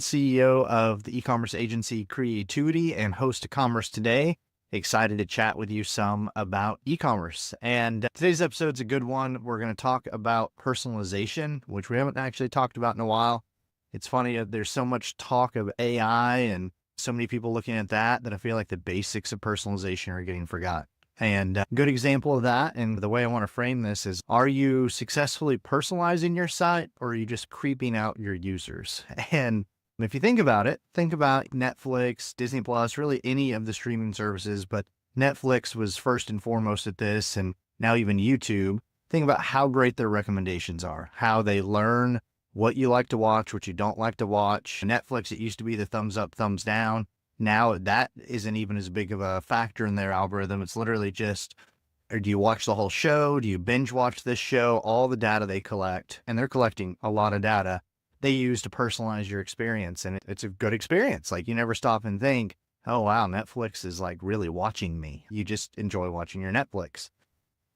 CEO of the e-commerce agency Creatuity and host of Commerce Today. Excited to chat with you some about e-commerce. And today's episode's a good one. We're going to talk about personalization, which we haven't actually talked about in a while. It's funny, there's so much talk of AI and so many people looking at that I feel like the basics of personalization are getting forgotten. And a good example of that, and the way I want to frame this is, are you successfully personalizing your site, or are you just creeping out your users? And if you think about it, think about Netflix, Disney Plus, really any of the streaming services, but Netflix was first and foremost at this, and now even YouTube. Think about how great their recommendations are, how they learn what you like to watch, what you don't like to watch. Netflix, it used to be the thumbs up, thumbs down. Now that isn't even as big of a factor in their algorithm. It's literally just, or do you watch the whole show? Do you binge watch this show? All the data they collect, and they're collecting a lot of data, they use to personalize your experience. And it's a good experience. Like, you never stop and think, oh wow, Netflix is like really watching me. You just enjoy watching your Netflix.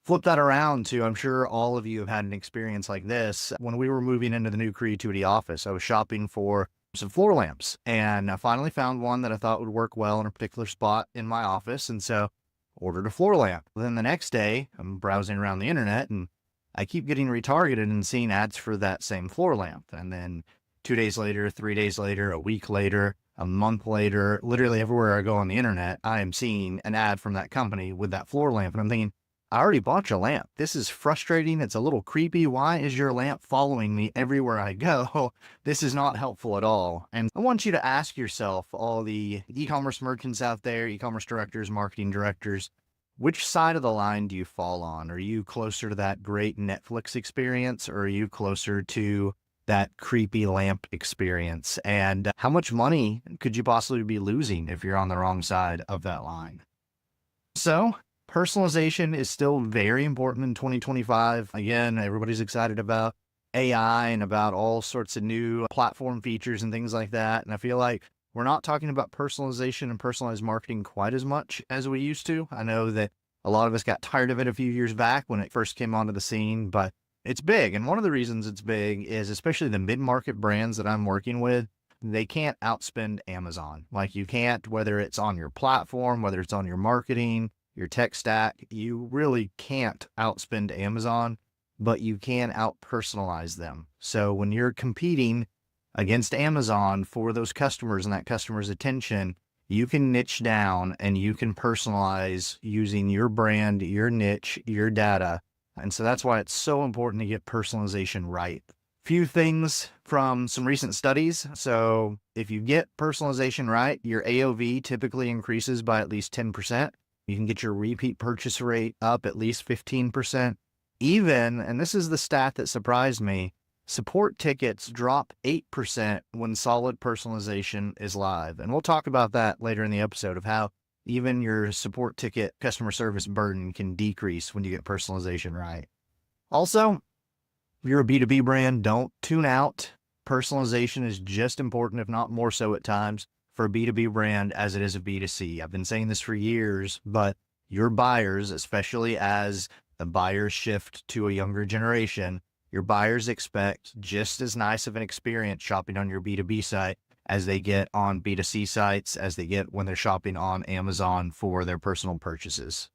Flip that around to, I'm sure all of you have had an experience like this. When we were moving into the new Creatuity office, I was shopping for some floor lamps, and I finally found one that I thought would work well in a particular spot in my office. And so ordered a floor lamp. Then the next day I'm browsing around the internet and I keep getting retargeted and seeing ads for that same floor lamp. And then 2 days later, 3 days later, a week later, a month later, literally everywhere I go on the internet, I am seeing an ad from that company with that floor lamp. And I'm thinking, I already bought your lamp. This is frustrating. It's a little creepy. Why is your lamp following me everywhere I go? This is not helpful at all. And I want you to ask yourself, all the e-commerce merchants out there, e-commerce directors, marketing directors, which side of the line do you fall on? Are you closer to that great Netflix experience, or are you closer to that creepy lamp experience? And how much money could you possibly be losing if you're on the wrong side of that line? So personalization is still very important in 2025. Again, everybody's excited about AI and about all sorts of new platform features and things like that. And I feel like we're not talking about personalization and personalized marketing quite as much as we used to. I know that a lot of us got tired of it a few years back when it first came onto the scene, but it's big. And one of the reasons it's big is, especially the mid-market brands that I'm working with, they can't outspend Amazon. Like, you can't, whether it's on your platform, whether it's on your marketing, your tech stack, you really can't outspend Amazon, but you can out-personalize them. So when you're competing against Amazon for those customers and that customer's attention, you can niche down and you can personalize using your brand, your niche, your data. And so that's why it's so important to get personalization right. Few things from some recent studies. So if you get personalization right, your AOV typically increases by at least 10%. You can get your repeat purchase rate up at least 15%. Even, and this is the stat that surprised me, support tickets drop 8% when solid personalization is live. And we'll talk about that later in the episode, of how even your support ticket customer service burden can decrease when you get personalization right. Also, if you're a B2B brand, don't tune out. Personalization is just important, if not more so at times, for a B2B brand as it is a B2C. I've been saying this for years, but your buyers, especially as the buyers shift to a younger generation, your buyers expect just as nice of an experience shopping on your B2B site as they get on B2C sites, as they get when they're shopping on Amazon for their personal purchases.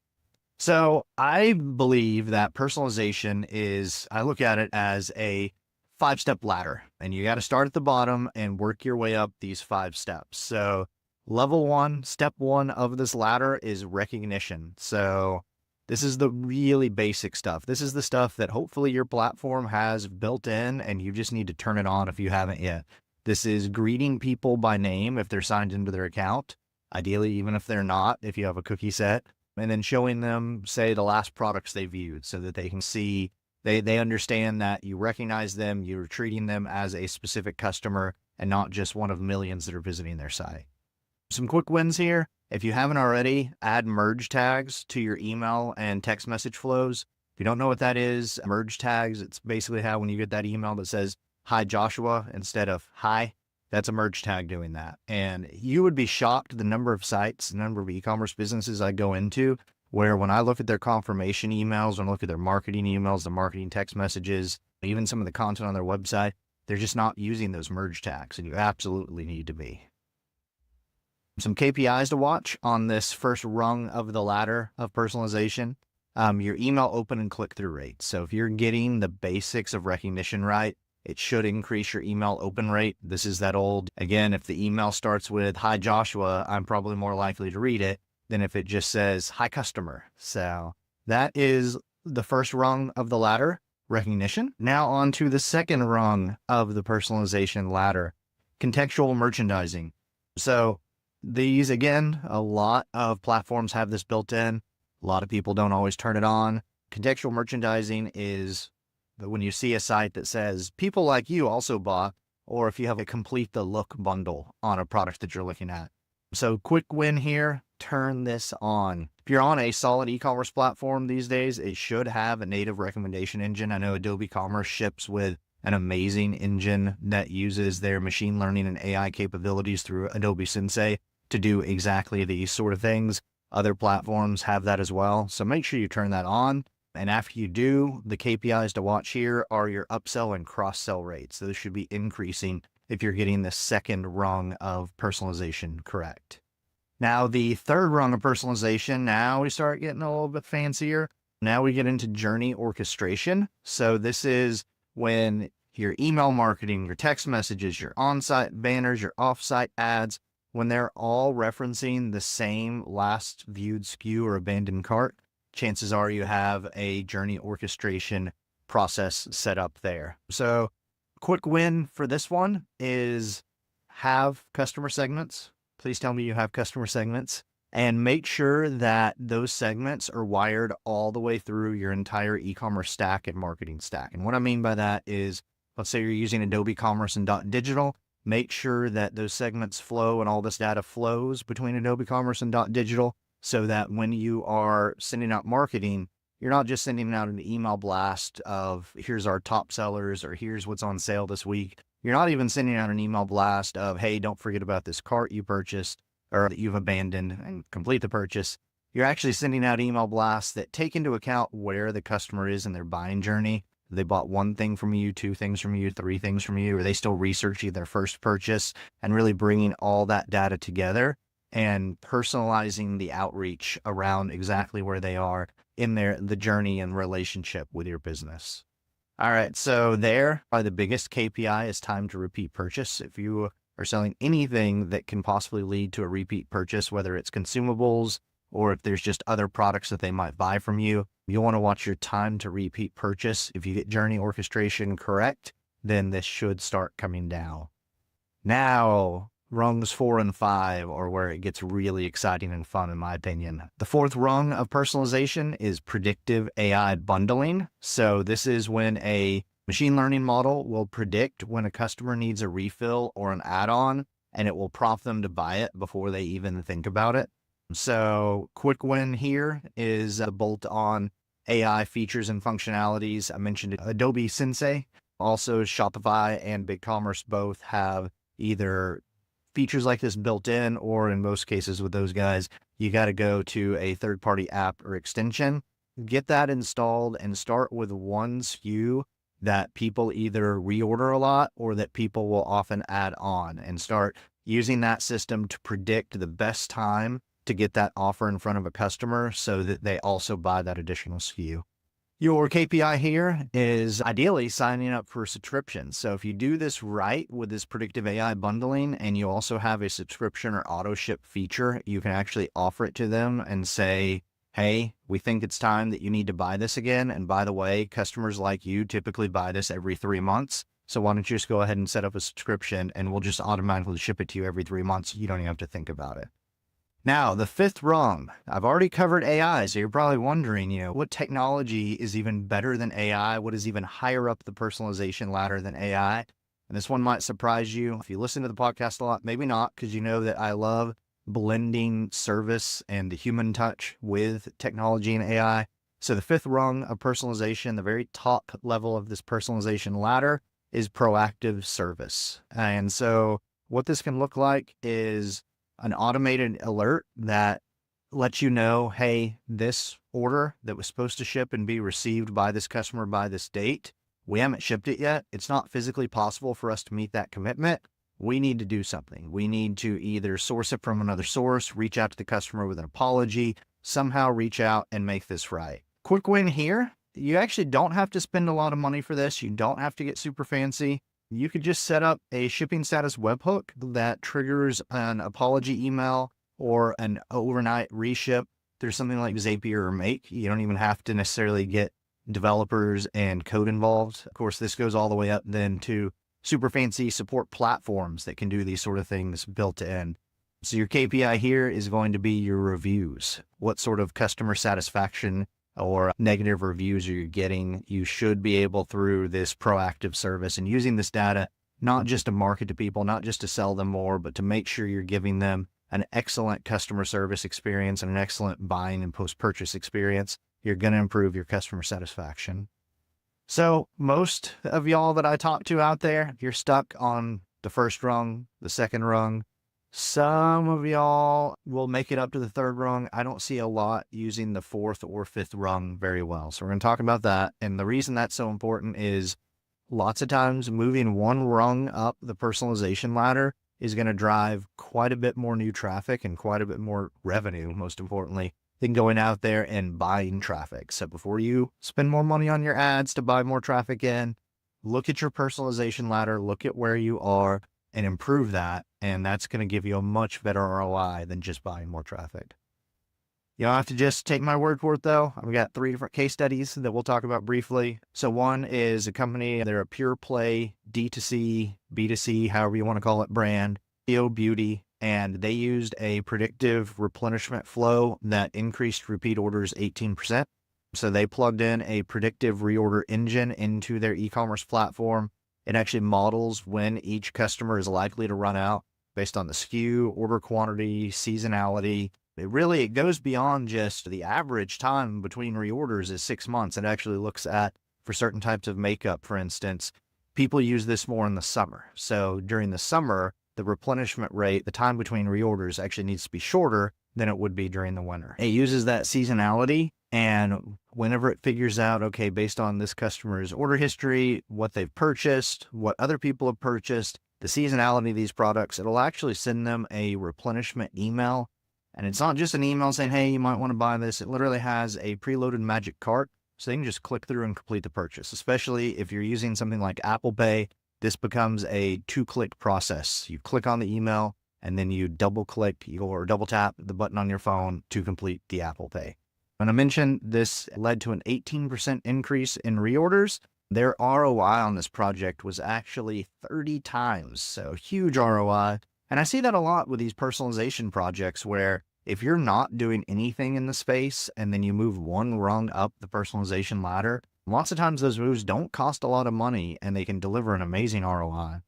So I believe that personalization is, I look at it as a 5-step ladder, and you got to start at the bottom and work your way up these 5 steps. So level 1, step 1 of this ladder is recognition. So this is the really basic stuff. This is the stuff that hopefully your platform has built in, and you just need to turn it on if you haven't yet. This is greeting people by name if they're signed into their account, ideally even if they're not, if you have a cookie set, and then showing them, say, the last products they viewed so that they can see, they understand that you recognize them, you're treating them as a specific customer and not just one of millions that are visiting their site. Some quick wins here. If you haven't already, add merge tags to your email and text message flows. If you don't know what that is, merge tags, it's basically how when you get that email that says, "Hi Joshua," instead of "Hi," that's a merge tag doing that. And you would be shocked at the number of sites, the number of e-commerce businesses I go into, where when I look at their confirmation emails, when I look at their marketing emails, the marketing text messages, even some of the content on their website, they're just not using those merge tags, and you absolutely need to be. Some KPIs to watch on this first rung of the ladder of personalization. Your email open and click-through rate. So if you're getting the basics of recognition right, it should increase your email open rate. This is that old, again, if the email starts with, "Hi, Joshua," I'm probably more likely to read it than if it just says, "Hi, customer." So that is the first rung of the ladder, recognition. Now on to the second rung of the personalization ladder, contextual merchandising. So these, again, a lot of platforms have this built in. A lot of people don't always turn it on. Contextual merchandising is when you see a site that says, "People like you also bought," or if you have a complete the look bundle on a product that you're looking at. So quick win here, turn this on. If you're on a solid e-commerce platform these days, it should have a native recommendation engine. I know Adobe Commerce ships with an amazing engine that uses their machine learning and AI capabilities through Adobe Sensei to do exactly these sort of things. Other platforms have that as well. So make sure you turn that on. And after you do, the KPIs to watch here are your upsell and cross-sell rates. Those should be increasing if you're getting the second rung of personalization correct. Now, the third rung of personalization, now we start getting a little bit fancier. Now we get into journey orchestration. So this is when your email marketing, your text messages, your on-site banners, your off-site ads, when they're all referencing the same last viewed SKU or abandoned cart, chances are you have a journey orchestration process set up there. So quick win for this one is have customer segments. Please tell me you have customer segments, and make sure that those segments are wired all the way through your entire e-commerce stack and marketing stack. And what I mean by that is, let's say you're using Adobe Commerce and .digital, make sure that those segments flow and all this data flows between Adobe Commerce and .digital, so that when you are sending out marketing, you're not just sending out an email blast of, "Here's our top sellers," or "Here's what's on sale this week." You're not even sending out an email blast of, "Hey, don't forget about this cart you purchased or that you've abandoned and complete the purchase." You're actually sending out email blasts that take into account where the customer is in their buying journey. They bought one thing from you, two things from you, three things from you, or they still researching their first purchase, and really bringing all that data together and personalizing the outreach around exactly where they are in the journey and relationship with your business. All right, so there, probably the biggest KPI is time to repeat purchase. If you are selling anything that can possibly lead to a repeat purchase, whether it's consumables or if there's just other products that they might buy from you, you'll want to watch your time to repeat purchase. If you get journey orchestration correct, then this should start coming down. Now, rungs 4 and 5 are where it gets really exciting and fun, in my opinion. The fourth rung of personalization is predictive AI bundling. So this is when a machine learning model will predict when a customer needs a refill or an add-on, and it will prompt them to buy it before they even think about it. So quick win here is a bolt-on AI features and functionalities. I mentioned Adobe Sensei. Also, Shopify and BigCommerce both have either features like this built in, or in most cases with those guys, you got to go to a third-party app or extension, get that installed, and start with one SKU that people either reorder a lot or that people will often add on, and start using that system to predict the best time to get that offer in front of a customer so that they also buy that additional SKU. Your KPI here is ideally signing up for subscriptions. So if you do this right with this predictive AI bundling, and you also have a subscription or auto ship feature, you can actually offer it to them and say, "Hey, we think it's time that you need to buy this again. And by the way, customers like you typically buy this every 3 months. So why don't you just go ahead and set up a subscription and we'll just automatically ship it to you every 3 months. You don't even have to think about it." Now, the fifth rung, I've already covered AI, so you're probably wondering, what technology is even better than AI? What is even higher up the personalization ladder than AI? And this one might surprise you. If you listen to the podcast a lot, maybe not, because you know that I love blending service and the human touch with technology and AI. So the fifth rung of personalization, the very top level of this personalization ladder, is proactive service. And so what this can look like is an automated alert that lets you know, hey, this order that was supposed to ship and be received by this customer by this date we haven't shipped it yet. It's not physically possible for us to meet that commitment. We need to do something. We need to either source it from another source, reach out to the customer with an apology, somehow reach out and make this right. Quick win here. You actually don't have to spend a lot of money for this. You don't have to get super fancy. You could just set up a shipping status webhook that triggers an apology email or an overnight reship through something like Zapier or Make. You don't even have to necessarily get developers and code involved. Of course, this goes all the way up then to super fancy support platforms that can do these sort of things built in. So your KPI here is going to be your reviews. What sort of customer satisfaction or negative reviews are you getting? You should be able, through this proactive service and using this data, not just to market to people, not just to sell them more, but to make sure you're giving them an excellent customer service experience and an excellent buying and post-purchase experience. You're going to improve your customer satisfaction. So most of y'all that I talk to out there, you're stuck on the first rung, the second rung. Some of y'all will make it up to the third rung. I don't see a lot using the fourth or fifth rung very well. So we're going to talk about that. And the reason that's so important is lots of times moving one rung up the personalization ladder is going to drive quite a bit more new traffic and quite a bit more revenue, most importantly, than going out there and buying traffic. So before you spend more money on your ads to buy more traffic in, look at your personalization ladder, look at where you are, and improve that. And that's going to give you a much better ROI than just buying more traffic. You don't have to just take my word for it, though. I've got 3 different case studies that we'll talk about briefly. So one is a company, they're a pure play D2C, B2C, however you want to call it, brand, Beauty, and they used a predictive replenishment flow that increased repeat orders 18%. So they plugged in a predictive reorder engine into their e-commerce platform. It actually models when each customer is likely to run out based on the SKU, order quantity, seasonality. It goes beyond just the average time between reorders is 6 months. It actually looks at, for certain types of makeup, for instance, people use this more in the summer. So during the summer, the replenishment rate, the time between reorders actually needs to be shorter than it would be during the winter. It uses that seasonality, and whenever it figures out, okay, based on this customer's order history, what they've purchased, what other people have purchased, the seasonality of these products, it'll actually send them a replenishment email. And it's not just an email saying, hey, you might want to buy this. It literally has a preloaded magic cart, so they can just click through and complete the purchase. Especially if you're using something like Apple Pay, this becomes a 2-click process. You click on the email, and then you double tap the button on your phone to complete the Apple Pay. When I mentioned this led to an 18% increase in reorders, their ROI on this project was actually 30 times. So huge ROI. And I see that a lot with these personalization projects where if you're not doing anything in the space and then you move one rung up the personalization ladder, lots of times those moves don't cost a lot of money and they can deliver an amazing ROI.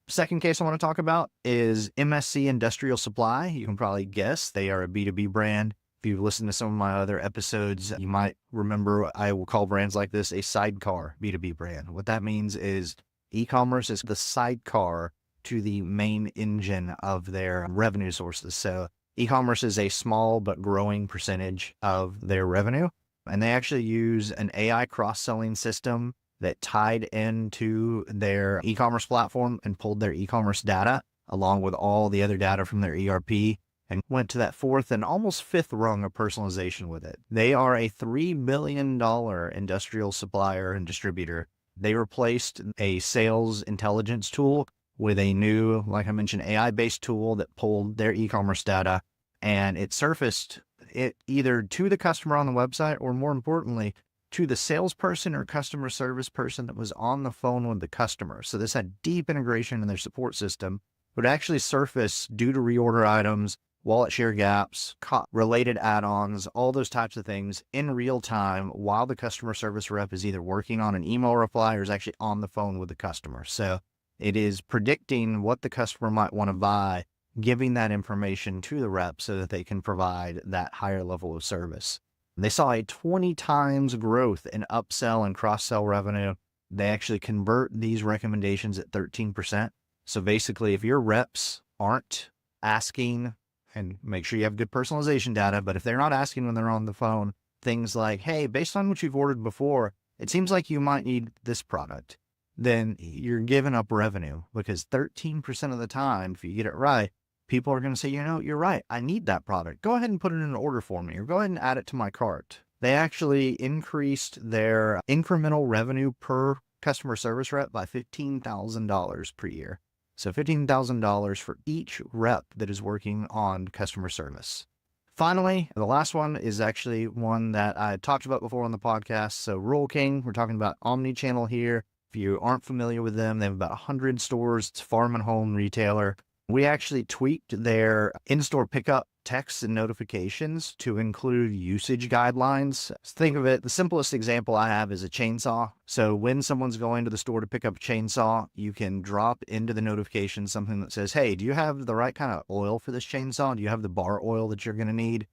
Second case I want to talk about is MSC Industrial Supply. You can probably guess they are a B2B brand. If you've listened to some of my other episodes, you might remember I will call brands like this a sidecar B2B brand. What that means is e-commerce is the sidecar to the main engine of their revenue sources. So e-commerce is a small but growing percentage of their revenue. And they actually use an AI cross-selling system that tied into their e-commerce platform and pulled their e-commerce data along with all the other data from their ERP and went to that fourth and almost fifth rung of personalization with it. They are a $3 billion industrial supplier and distributor. They replaced a sales intelligence tool with a new, like I mentioned, AI-based tool that pulled their e-commerce data, and it surfaced it either to the customer on the website or, more importantly, to the salesperson or customer service person that was on the phone with the customer. So this had deep integration in their support system, would actually surface due to reorder items, wallet share gaps, related add-ons, all those types of things in real time while the customer service rep is either working on an email reply or is actually on the phone with the customer. So it is predicting what the customer might want to buy, giving that information to the rep so that they can provide that higher level of service. They saw a 20 times growth in upsell and cross-sell revenue. They actually convert these recommendations at 13%. So basically, if your reps aren't asking, and make sure you have good personalization data, but if they're not asking when they're on the phone, things like, hey, based on what you've ordered before, it seems like you might need this product. Then you're giving up revenue because 13% of the time, if you get it right, people are going to say, you're right. I need that product. Go ahead and put it in an order for me, or go ahead and add it to my cart. They actually increased their incremental revenue per customer service rep by $15,000 per year. So $15,000 for each rep that is working on customer service. Finally, the last one is actually one that I talked about before on the podcast. So Rural King, we're talking about omni-channel here. If you aren't familiar with them, they have about 100 stores. It's a farm and home retailer. We actually tweaked their in-store pickup texts and notifications to include usage guidelines. Think of it, the simplest example I have is a chainsaw. So when someone's going to the store to pick up a chainsaw, you can drop into the notification something that says, hey, do you have the right kind of oil for this chainsaw? Do you have the bar oil that you're going to need?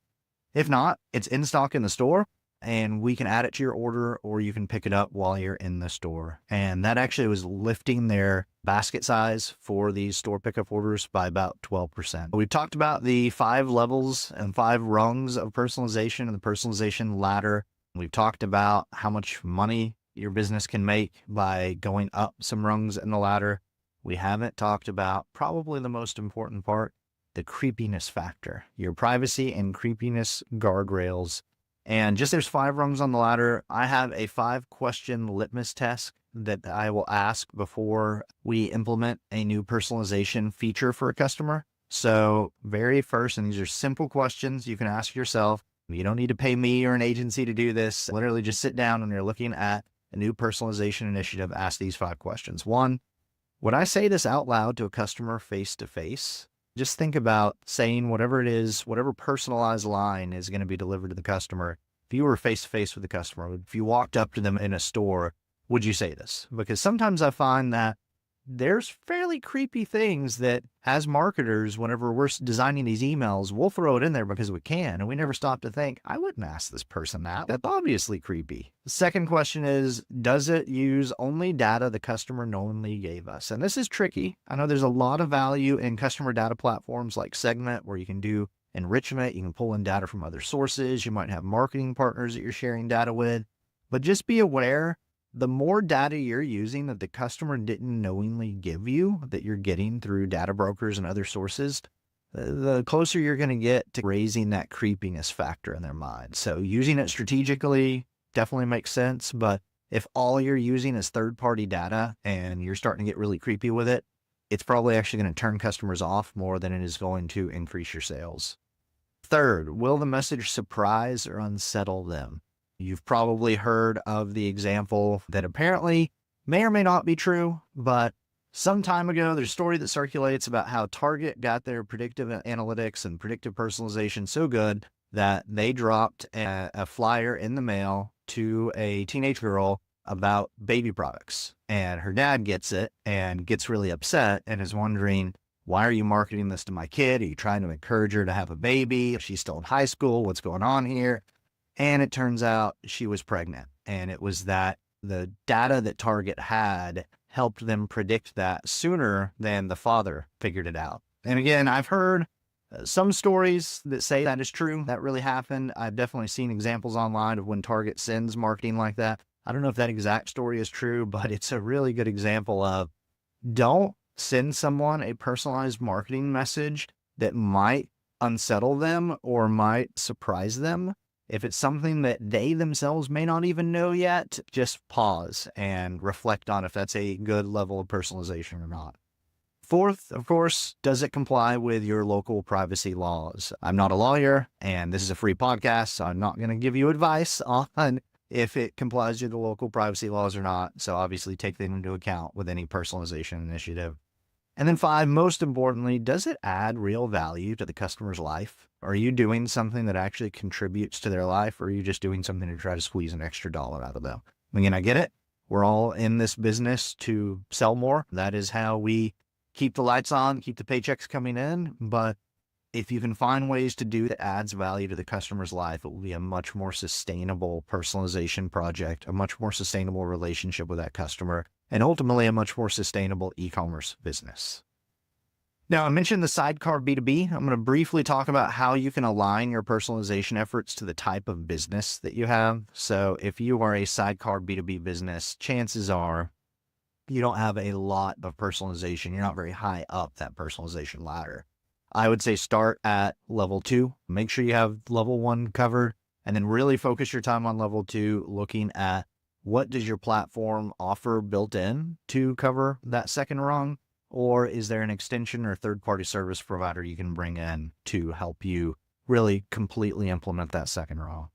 If not, it's in stock in the store, and we can add it to your order, or you can pick it up while you're in the store. And that actually was lifting their basket size for these store pickup orders by about 12%. We've talked about the 5 levels and 5 rungs of personalization and the personalization ladder. We've talked about how much money your business can make by going up some rungs in the ladder. We haven't talked about probably the most important part, the creepiness factor, your privacy and creepiness guardrails. And just there's 5 rungs on the ladder. I have a 5-question litmus test that I will ask before we implement a new personalization feature for a customer. So very first, and these are simple questions you can ask yourself. You don't need to pay me or an agency to do this. Literally just sit down when you're looking at a new personalization initiative, ask these 5 questions. 1, would I say this out loud to a customer face to face? Just think about saying whatever it is, whatever personalized line is going to be delivered to the customer. If you were face to face with the customer, if you walked up to them in a store, would you say this? Because sometimes I find that there's fairly creepy things that as marketers, whenever we're designing these emails, we'll throw it in there because we can. And we never stop to think, I wouldn't ask this person that. That's obviously creepy. The second question is, does it use only data the customer knowingly gave us? And this is tricky. I know there's a lot of value in customer data platforms like Segment, where you can do enrichment. You can pull in data from other sources. You might have marketing partners that you're sharing data with. But just be aware, the more data you're using that the customer didn't knowingly give you, that you're getting through data brokers and other sources, the closer you're going to get to raising that creepiness factor in their mind. So using it strategically definitely makes sense. But if all you're using is third-party data and you're starting to get really creepy with it, it's probably actually going to turn customers off more than it is going to increase your sales. Third, will the message surprise or unsettle them? You've probably heard of the example that apparently may or may not be true, but some time ago, there's a story that circulates about how Target got their predictive analytics and predictive personalization so good that they dropped a flyer in the mail to a teenage girl about baby products. And her dad gets it and gets really upset and is wondering, why are you marketing this to my kid? Are you trying to encourage her to have a baby? She's still in high school. What's going on here? And it turns out she was pregnant. And it was that the data that Target had helped them predict that sooner than the father figured it out. And again, I've heard some stories that say that is true. That really happened. I've definitely seen examples online of when Target sends marketing like that. I don't know if that exact story is true, but it's a really good example of don't send someone a personalized marketing message that might unsettle them or might surprise them. If it's something that they themselves may not even know yet, just pause and reflect on if that's a good level of personalization or not. Fourth, of course, does it comply with your local privacy laws? I'm not a lawyer, and this is a free podcast, so I'm not going to give you advice on if it complies with the local privacy laws or not. So obviously take that into account with any personalization initiative. And then 5, most importantly, does it add real value to the customer's life? Are you doing something that actually contributes to their life, or are you just doing something to try to squeeze an extra dollar out of them? Again, I get it. We're all in this business to sell more. That is how we keep the lights on, keep the paychecks coming in. But if you can find ways to do that adds value to the customer's life, it will be a much more sustainable personalization project, a much more sustainable relationship with that customer, and ultimately a much more sustainable e-commerce business. Now, I mentioned the sidecar B2B. I'm going to briefly talk about how you can align your personalization efforts to the type of business that you have. So if you are a sidecar B2B business, chances are you don't have a lot of personalization. You're not very high up that personalization ladder. I would say start at level 2. Make sure you have level 1 covered, and then really focus your time on level 2, looking at what does your platform offer built in to cover that second rung, or is there an extension or third-party service provider you can bring in to help you really completely implement that second rung?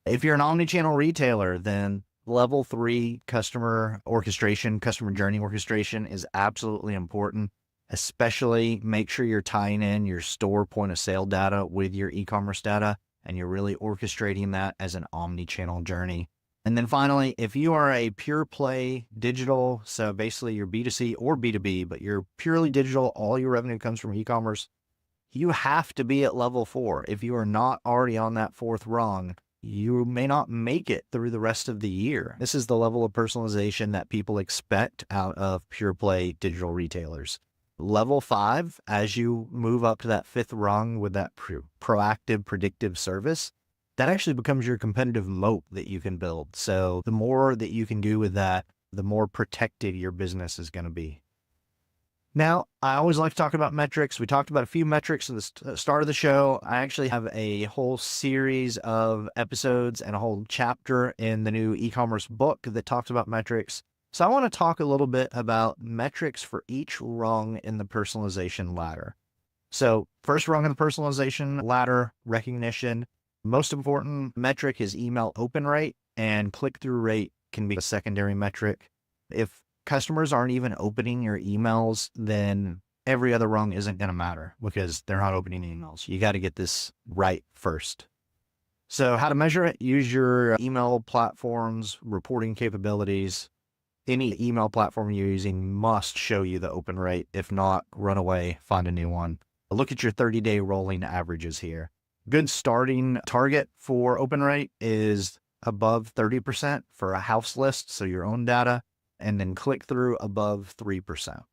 If you're an omni-channel retailer, then level 3 customer orchestration, customer journey orchestration is absolutely important. Especially make sure you're tying in your store point of sale data with your e-commerce data, and you're really orchestrating that as an omni-channel journey. And then finally, if you are a pure play digital, so basically you're B2C or B2B, but you're purely digital, all your revenue comes from e-commerce, you have to be at level 4. If you are not already on that fourth rung, you may not make it through the rest of the year. This is the level of personalization that people expect out of pure play digital retailers. Level 5, as you move up to that fifth rung with that proactive predictive service, that actually becomes your competitive moat that you can build. So the more that you can do with that, the more protected your business is going to be. Now, I always like to talk about metrics. We talked about a few metrics at the start of the show. I actually have a whole series of episodes and a whole chapter in the new e-commerce book that talks about metrics. So I want to talk a little bit about metrics for each rung in the personalization ladder. So first rung in the personalization ladder, recognition. Most important metric is email open rate, and click-through rate can be a secondary metric. If customers aren't even opening your emails, then every other rung isn't going to matter because they're not opening emails. You got to get this right first. So how to measure it? Use your email platform's reporting capabilities. Any email platform you're using must show you the open rate. If not, run away, find a new one. Look at your 30-day rolling averages here. Good starting target for open rate is above 30% for a house list, so your own data, and then click through above 3%.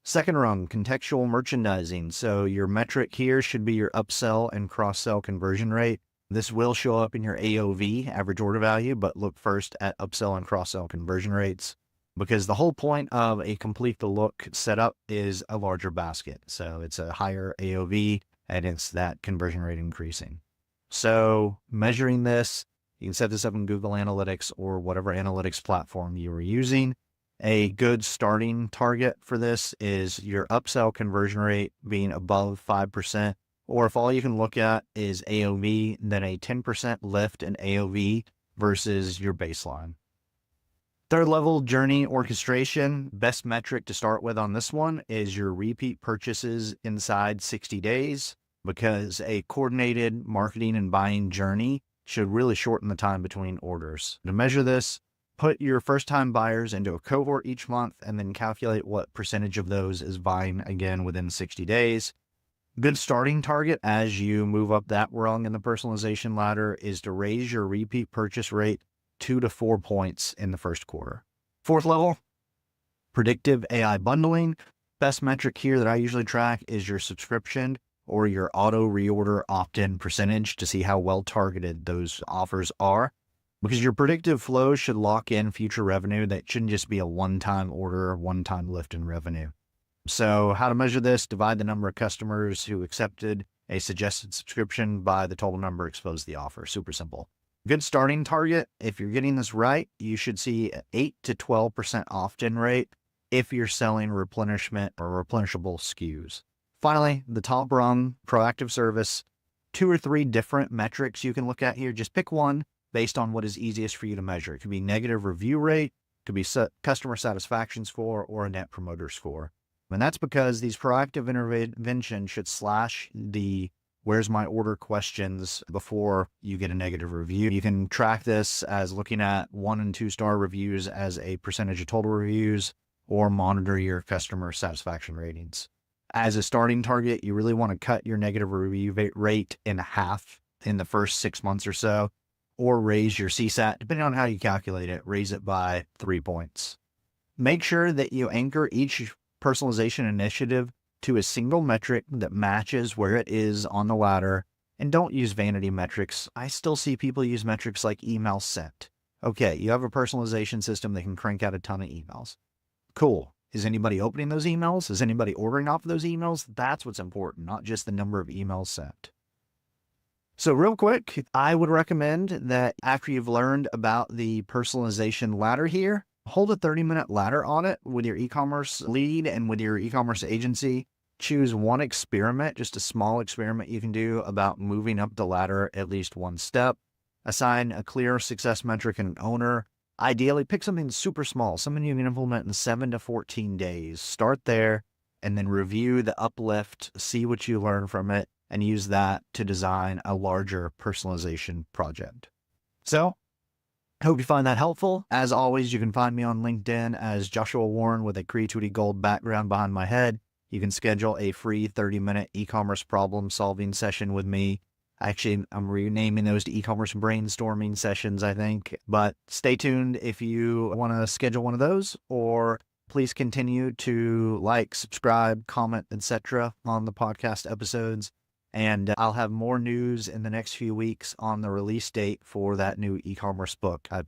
Second rung, contextual merchandising. So your metric here should be your upsell and cross-sell conversion rate. This will show up in your AOV, average order value, but look first at upsell and cross-sell conversion rates, because the whole point of a complete the look setup is a larger basket. So it's a higher AOV and it's that conversion rate increasing. So measuring this, you can set this up in Google Analytics or whatever analytics platform you are using. A good starting target for this is your upsell conversion rate being above 5%, or if all you can look at is AOV, then a 10% lift in AOV versus your baseline. Third level journey orchestration, best metric to start with on this one is your repeat purchases inside 60 days, because a coordinated marketing and buying journey should really shorten the time between orders. To measure this, put your first time buyers into a cohort each month and then calculate what percentage of those is buying again within 60 days. Good starting target as you move up that rung in the personalization ladder is to raise your repeat purchase rate 2 to 4 points in the first quarter. Fourth level, predictive AI bundling. Best metric here that I usually track is your subscription or your auto reorder opt-in percentage to see how well targeted those offers are, because your predictive flows should lock in future revenue. That shouldn't just be a one-time order, one-time lift in revenue. So how to measure this? Divide the number of customers who accepted a suggested subscription by the total number exposed to the offer. Super simple. Good starting target. If you're getting this right, you should see an 8 to 12% opt-in rate if you're selling replenishment or replenishable SKUs. Finally, the top rung, proactive service. 2 or 3 different metrics you can look at here. Just pick one based on what is easiest for you to measure. It could be negative review rate, it could be customer satisfaction score, or a net promoter score. And that's because these proactive interventions should slash the where's my order questions before you get a negative review. You can track this as looking at 1 and 2 star reviews as a percentage of total reviews, or monitor your customer satisfaction ratings. As a starting target, you really want to cut your negative review rate in half in the first 6 months or so, or raise your CSAT, depending on how you calculate it, raise it by 3 points. Make sure that you anchor each personalization initiative to a single metric that matches where it is on the ladder, and don't use vanity metrics. I still see people use metrics like email sent. Okay, you have a personalization system that can crank out a ton of emails. Cool. Is anybody opening those emails? Is anybody ordering off of those emails? That's what's important, not just the number of emails sent. So real quick, I would recommend that after you've learned about the personalization ladder here, hold a 30-minute ladder audit with your e-commerce lead and with your e-commerce agency. Choose one experiment, just a small experiment you can do about moving up the ladder at least one step. Assign a clear success metric and an owner. Ideally, pick something super small, something you can implement in 7 to 14 days. Start there and then review the uplift, see what you learn from it, and use that to design a larger personalization project. So, I hope you find that helpful. As always, you can find me on LinkedIn as Joshua Warren with a Creatuity Gold background behind my head. You can schedule a free 30-minute e-commerce problem-solving session with me. Actually, I'm renaming those to e-commerce brainstorming sessions, I think. But stay tuned if you want to schedule one of those, or please continue to like, subscribe, comment, etc. on the podcast episodes. And I'll have more news in the next few weeks on the release date for that new e-commerce book I've